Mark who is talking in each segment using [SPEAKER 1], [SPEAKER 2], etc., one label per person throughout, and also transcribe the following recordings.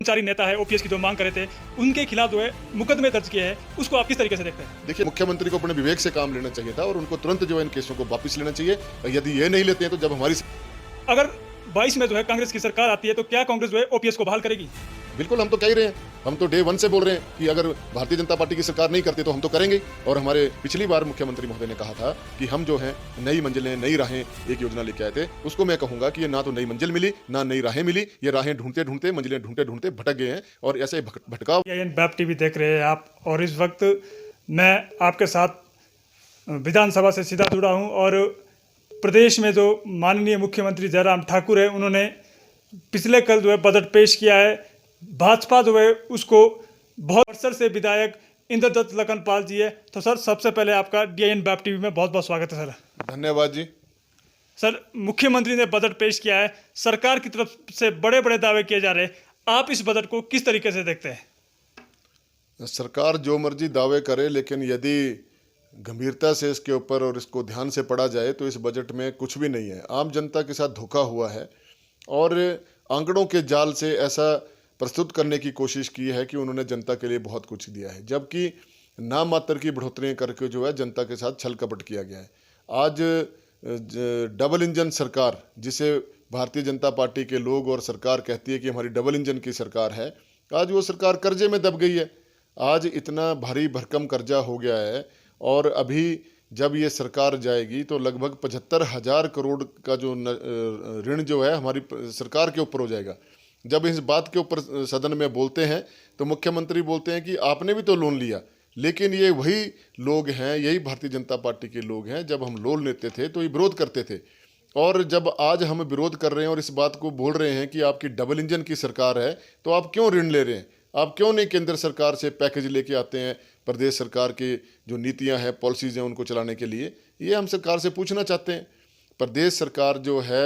[SPEAKER 1] कर्मचारी नेता है ओपीएस की जो मांग कर रहे थे उनके खिलाफ जो है मुकदमे दर्ज किए हैं, उसको आप किस तरीके से देखते हैं?
[SPEAKER 2] देखिए, मुख्यमंत्री को अपने विवेक से काम लेना चाहिए था और उनको तुरंत जो है इन केसों को वापस लेना चाहिए। यदि ये नहीं लेते हैं तो जब हमारी
[SPEAKER 1] अगर 22 में जो है कांग्रेस की सरकार आती है तो क्या कांग्रेस जो है ओपीएस को बहाल करेगी?
[SPEAKER 2] बिल्कुल, हम तो कह ही रहे हैं, हम तो डे 1 से बोल रहे हैं कि अगर भारतीय जनता पार्टी की सरकार नहीं करती तो हम तो करेंगे। और हमारे पिछली बार मुख्यमंत्री महोदय ने कहा था कि हम जो है नई मंजिलें, नई राहें एक योजना लेके आए थे। उसको मैं कहूंगा कि ये ना तो नई मंजिल मिली, ना नई राहें मिली। ये राहें ढूंढते ढूंढते, मंजिलें ढूंढते ढूंढते भटक गए हैं और ऐसे भटकाव।
[SPEAKER 1] बैप टीवी देख रहे हैं आप और इस वक्त मैं आपके साथ विधानसभा से सीधा जुड़ा हूं और प्रदेश में जो माननीय मुख्यमंत्री जयराम ठाकुर है उन्होंने पिछले कल जो है बजट पेश किया है। भाजपा जो है उसको बहुत अवसर से विधायक इंद्रदत्त लखनपाल जी है। तो सर, सबसे पहले आपका DIN बैप टीवी में बहुत बहुत स्वागत है सर।
[SPEAKER 2] धन्यवाद जी।
[SPEAKER 1] सर, मुख्यमंत्री ने बजट पेश किया है, सरकार की तरफ से बड़े बड़े दावे किए जा रहे हैं, आप इस बजट को किस तरीके से देखते हैं?
[SPEAKER 2] सरकार जो मर्जी दावे करे, लेकिन यदि गंभीरता से इसके ऊपर और इसको ध्यान से पढ़ा जाए तो इस बजट में कुछ भी नहीं है। आम जनता के साथ धोखा हुआ है और आंकड़ों के जाल से ऐसा प्रस्तुत करने की कोशिश की है कि उन्होंने जनता के लिए बहुत कुछ दिया है, जबकि नाम मात्र की बढ़ोतरियां करके जो है जनता के साथ छल कपट किया गया है। आज डबल इंजन सरकार, जिसे भारतीय जनता पार्टी के लोग और सरकार कहती है कि हमारी डबल इंजन की सरकार है, आज वो सरकार कर्जे में दब गई है। आज इतना भारी भरकम कर्जा हो गया है और अभी जब ये सरकार जाएगी तो लगभग 75,000 करोड़ का जो ऋण जो है हमारी सरकार के ऊपर हो जाएगा। जब इस बात के ऊपर सदन में बोलते हैं तो मुख्यमंत्री बोलते हैं कि आपने भी तो लोन लिया, लेकिन ये वही लोग हैं, यही भारतीय जनता पार्टी के लोग हैं, जब हम लोन लेते थे तो ये विरोध करते थे। और जब आज हम विरोध कर रहे हैं और इस बात को बोल रहे हैं कि आपकी डबल इंजन की सरकार है, तो आप क्यों ऋण ले रहे हैं? आप क्यों नहीं केंद्र सरकार से पैकेज लेके आते हैं प्रदेश सरकार की जो नीतियां हैं, पॉलिसीज़ हैं, उनको चलाने के लिए? ये हम सरकार से पूछना चाहते हैं। प्रदेश सरकार जो है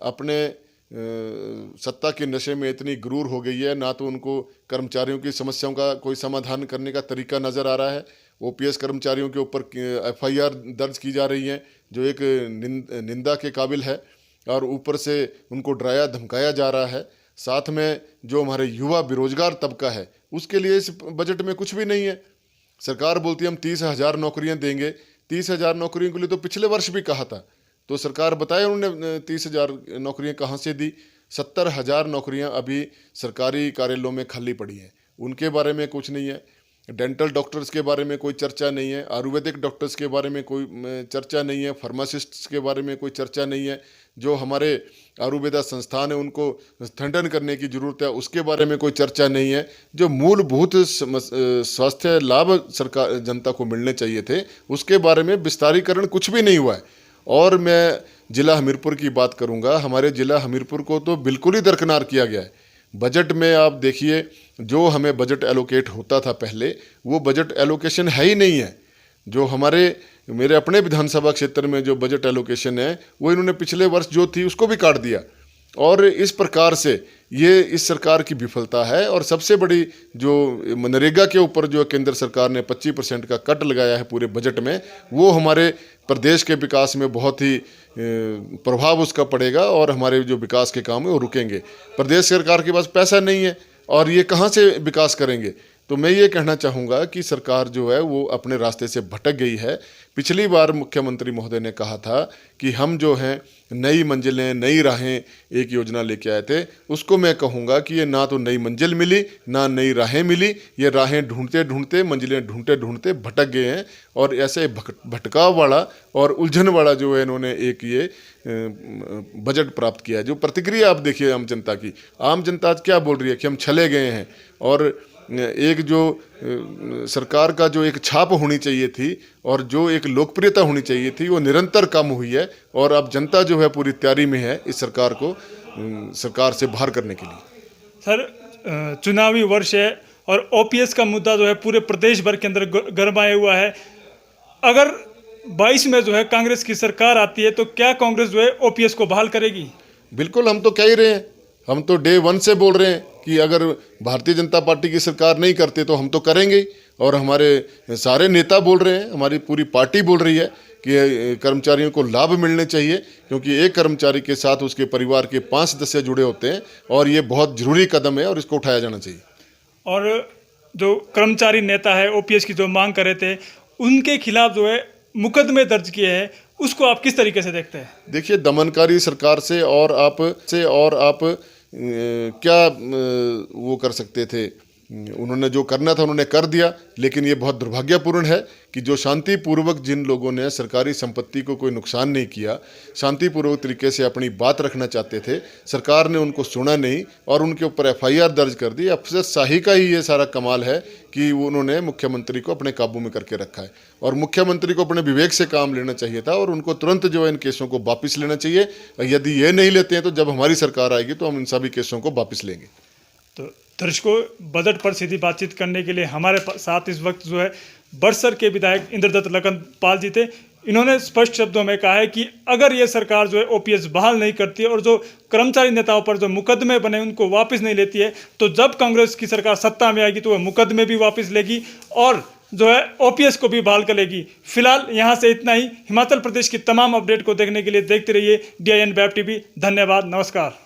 [SPEAKER 2] अपने सत्ता के नशे में इतनी गुरूर हो गई है, ना तो उनको कर्मचारियों की समस्याओं का कोई समाधान करने का तरीका नज़र आ रहा है। ओपीएस कर्मचारियों के ऊपर FIR दर्ज की जा रही हैं जो एक निंदा के काबिल है, और ऊपर से उनको डराया धमकाया जा रहा है। साथ में जो हमारे युवा बेरोजगार तबका है उसके लिए इस बजट में कुछ भी नहीं है। सरकार बोलती है हम 30,000 नौकरियां देंगे। 30,000 नौकरियों के लिए तो पिछले वर्ष भी कहा था, तो सरकार बताए उन्होंने 30,000 नौकरियां कहाँ से दी? 70,000 नौकरियां अभी सरकारी कार्यालयों में खाली पड़ी हैं, उनके बारे में कुछ नहीं है। डेंटल डॉक्टर्स के बारे में कोई चर्चा नहीं है, आयुर्वेदिक डॉक्टर्स के बारे में कोई चर्चा नहीं है, फार्मासिस्ट्स के बारे में कोई चर्चा नहीं है। जो हमारे आयुर्वेदा संस्थान है उनको स्थगन करने की ज़रूरत है, उसके बारे में कोई चर्चा नहीं है। जो मूलभूत स्वास्थ्य लाभ सरकार जनता को मिलने चाहिए थे, उसके बारे में विस्तारीकरण कुछ भी नहीं हुआ है। और मैं ज़िला हमीरपुर की बात करूंगा। हमारे ज़िला हमीरपुर को तो बिल्कुल ही दरकिनार किया गया है। बजट में आप देखिए, जो हमें बजट एलोकेट होता था पहले, वो बजट एलोकेशन है ही नहीं है। जो मेरे अपने विधानसभा क्षेत्र में जो बजट एलोकेशन है वो इन्होंने पिछले वर्ष जो थी उसको भी काट दिया। और इस प्रकार से ये इस सरकार की विफलता है। और सबसे बड़ी जो मनरेगा के ऊपर जो केंद्र सरकार ने 25% का कट लगाया है पूरे बजट में, वो हमारे प्रदेश के विकास में बहुत ही प्रभाव उसका पड़ेगा और हमारे जो विकास के काम है वो रुकेंगे। प्रदेश सरकार के पास पैसा नहीं है और ये कहाँ से विकास करेंगे? तो मैं ये कहना चाहूँगा कि सरकार जो है वो अपने रास्ते से भटक गई है। पिछली बार मुख्यमंत्री महोदय ने कहा था कि हम जो हैं नई मंजिलें, नई राहें एक योजना लेके आए थे। उसको मैं कहूँगा कि ये ना तो नई मंजिल मिली, ना नई राहें मिली। ये राहें ढूंढते ढूंढते, मंजिलें ढूंढते ढूंढते भटक गए हैं और ऐसे भटकाव वाला और उलझन वाला जो है इन्होंने एक ये बजट प्राप्त किया है। जो प्रतिक्रिया आप देखिए आम जनता की, आम जनता आज क्या बोल रही है कि हम छले गए हैं। और एक जो सरकार का जो एक छाप होनी चाहिए थी और जो एक लोकप्रियता होनी चाहिए थी, वो निरंतर कम हुई है। और अब जनता जो है पूरी तैयारी में है इस सरकार को सरकार से बाहर करने के लिए।
[SPEAKER 1] सर, चुनावी वर्ष है और ओपीएस का मुद्दा जो है पूरे प्रदेश भर के अंदर गरमाया हुआ है। अगर 22 में जो है कांग्रेस की सरकार आती है तो क्या कांग्रेस जो है ओपीएस को बहाल करेगी?
[SPEAKER 2] बिल्कुल, हम तो कह ही रहे हैं, हम तो डे 1 से बोल रहे हैं कि अगर भारतीय जनता पार्टी की सरकार नहीं करते तो हम तो करेंगे। और हमारे सारे नेता बोल रहे हैं, हमारी पूरी पार्टी बोल रही है कि कर्मचारियों को लाभ मिलने चाहिए, क्योंकि एक कर्मचारी के साथ उसके परिवार के 5 सदस्य जुड़े होते हैं और ये बहुत ज़रूरी कदम है और इसको उठाया जाना चाहिए।
[SPEAKER 1] और जो कर्मचारी नेता है ओपीएस की जो मांग कर रहे थे, उनके खिलाफ जो है मुकदमे दर्ज किए हैं, उसको आप किस तरीके से देखते हैं?
[SPEAKER 2] देखिए, दमनकारी सरकार से और आप क्या वो कर सकते थे? उन्होंने जो करना था उन्होंने कर दिया, लेकिन ये बहुत दुर्भाग्यपूर्ण है कि जो शांतिपूर्वक जिन लोगों ने सरकारी संपत्ति को कोई नुकसान नहीं किया, शांतिपूर्वक तरीके से अपनी बात रखना चाहते थे, सरकार ने उनको सुना नहीं और उनके ऊपर एफआईआर दर्ज कर दी। अफसरशाही का ही ये सारा कमाल है कि उन्होंने मुख्यमंत्री को अपने काबू में करके रखा है और मुख्यमंत्री को अपने विवेक से काम लेना चाहिए था और उनको तुरंत जो है इन केसों को वापस लेना चाहिए। यदि ये नहीं लेते हैं तो जब हमारी सरकार आएगी तो हम इन सभी केसों को वापस लेंगे।
[SPEAKER 1] तो दर्शकों, बजट पर सीधी बातचीत करने के लिए हमारे साथ इस वक्त जो है बड़सर के विधायक इंद्रदत्त लखनपाल जी थे। इन्होंने स्पष्ट शब्दों में कहा है कि अगर ये सरकार जो है ओपीएस बहाल नहीं करती है और जो कर्मचारी नेताओं पर जो मुकदमे बने उनको वापस नहीं लेती है, तो जब कांग्रेस की सरकार सत्ता में आएगी तो वह मुकदमे भी वापस लेगी और जो है ओपीएस को भी बहाल कर लेगी। फिलहाल यहाँ से इतना ही। हिमाचल प्रदेश की तमाम अपडेट को देखने के लिए देखते रहिए DIN वेब TV। धन्यवाद, नमस्कार।